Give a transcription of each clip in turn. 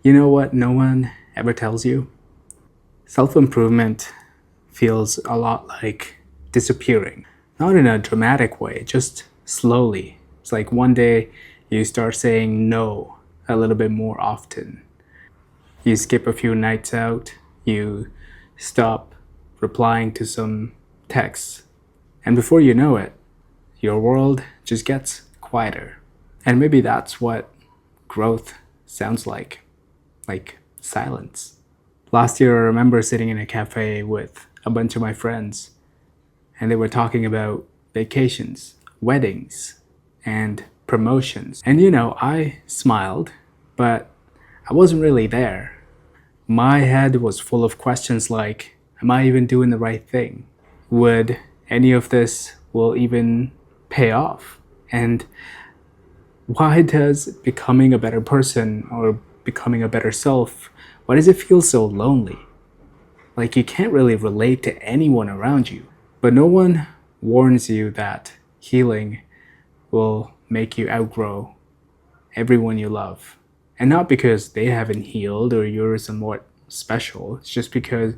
You know what no one ever tells you? Self improvement feels a lot like disappearing. Not in a dramatic way, just slowly. It's like one day you start saying no a little bit more often. You skip a few nights out, you stop replying to some texts, and before you know it, your world just gets quieter. And maybe that's what growth sounds like silence. Last year, I remember sitting in a cafe with a bunch of my friends, and they were talking about vacations, weddings, and promotions. And I smiled, but I wasn't really there. My head was full of questions like, am I even doing the right thing? Would any of this will even pay off? And why does becoming a better person or becoming a better self, why does it feel so lonely? Like you can't really relate to anyone around you. But no one warns you that healing will make you outgrow everyone you love. And not because they haven't healed or you're somewhat special. It's just because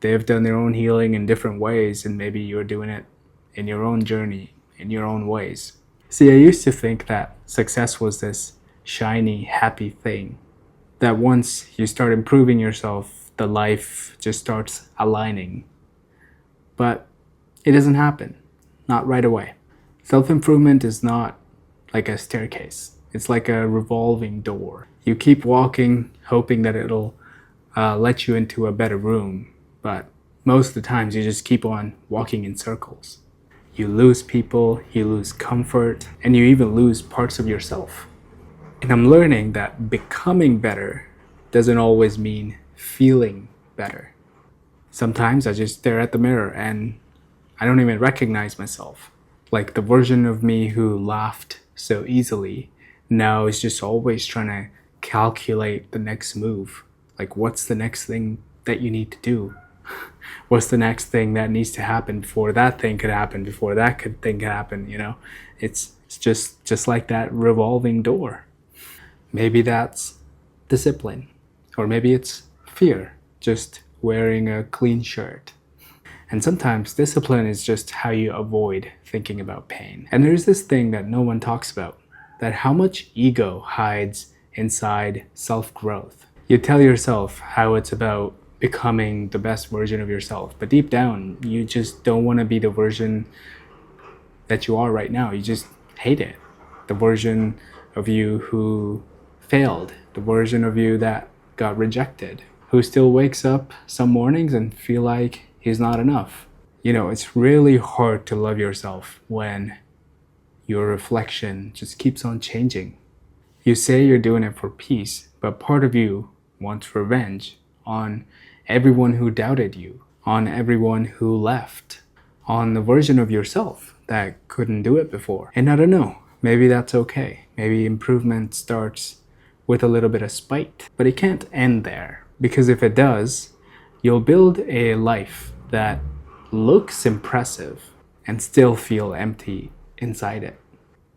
they've done their own healing in different ways and maybe you're doing it in your own journey, in your own ways. See, I used to think that success was this shiny, happy thing. That once you start improving yourself, the life just starts aligning. But it doesn't happen. Not right away. Self improvement is not like a staircase, it's like a revolving door. You keep walking, hoping that it'll let you into a better room, but most of the times you just keep on walking in circles. You lose people, you lose comfort, and you even lose parts of yourself. And I'm learning that becoming better doesn't always mean feeling better. Sometimes I just stare at the mirror and I don't even recognize myself. Like the version of me who laughed so easily now is just always trying to calculate the next move. Like, what's the next thing that you need to do? What's the next thing that needs to happen before that thing could happen, before thing could happen, It's just like that revolving door. Maybe that's discipline, or maybe it's fear, just wearing a clean shirt. And sometimes discipline is just how you avoid thinking about pain. And there's this thing that no one talks about, that how much ego hides inside self-growth. You tell yourself how it's about becoming the best version of yourself, but deep down, you just don't want to be the version that you are right now. You just hate it. The version of you who failed, the version of you that got rejected, who still wakes up some mornings and feel like he's not enough. It's really hard to love yourself when your reflection just keeps on changing. You say you're doing it for peace, but part of you wants revenge on everyone who doubted you, on everyone who left, on the version of yourself that couldn't do it before. And I don't know, maybe that's okay. Maybe improvement starts with a little bit of spite, but it can't end there, because if it does, you'll build a life that looks impressive and still feel empty inside it.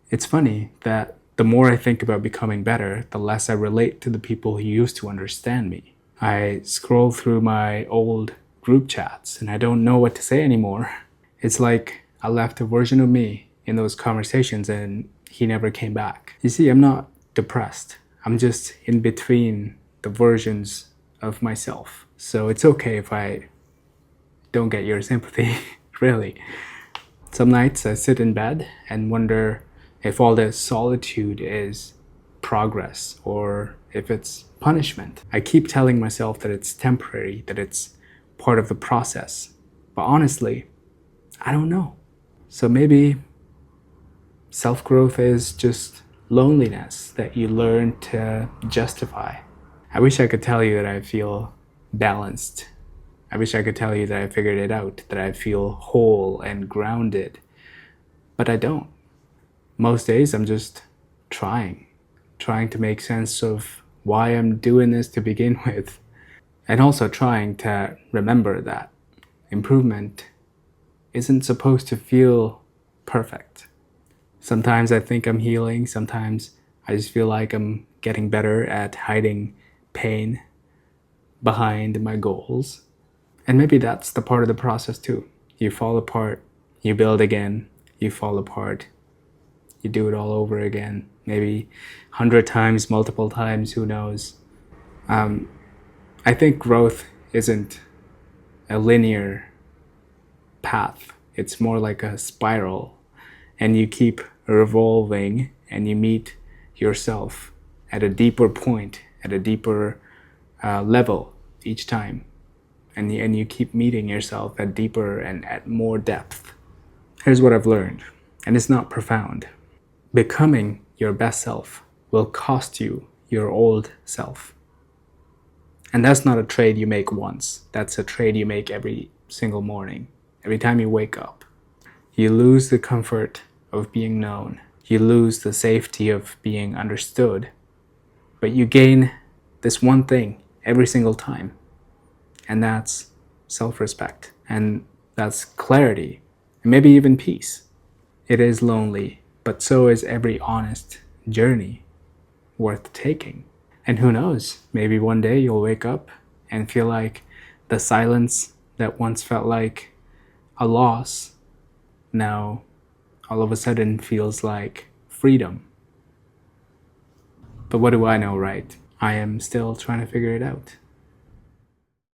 It's funny that the more I think about becoming better, the less I relate to the people who used to understand me. I scroll through my old group chats and I don't know what to say anymore. It's like I left a version of me in those conversations and he never came back. You see, I'm not depressed. I'm just in between the versions of myself. So it's okay if I don't get your sympathy, really. Some nights I sit in bed and wonder if all this solitude is progress or if it's punishment. I keep telling myself that it's temporary, that it's part of the process. But honestly, I don't know. So maybe self-growth is just loneliness that you learn to justify. I wish I could tell you that I feel balanced. I wish I could tell you that I figured it out, that I feel whole and grounded. But I don't. Most days I'm just trying to make sense of why I'm doing this to begin with. And also trying to remember that improvement isn't supposed to feel perfect. Sometimes I think I'm healing, sometimes I just feel like I'm getting better at hiding pain behind my goals. And maybe that's the part of the process too. You fall apart, you build again, you fall apart, you do it all over again, maybe 100 times, multiple times, who knows. I think growth isn't a linear path. It's more like a spiral, and you keep revolving and you meet yourself at a deeper point, at a deeper level each time. And you keep meeting yourself at deeper and at more depth. Here's what I've learned, and it's not profound. Becoming your best self will cost you your old self. And that's not a trade you make once. That's a trade you make every single morning. Every time you wake up, you lose the comfort of being known. You lose the safety of being understood. But you gain this one thing every single time. And that's self-respect. And that's clarity. And maybe even peace. It is lonely, but so is every honest journey worth taking. And who knows, maybe one day you'll wake up and feel like the silence that once felt like a loss now all of a sudden feels like freedom. But what do I know, right? I am still trying to figure it out.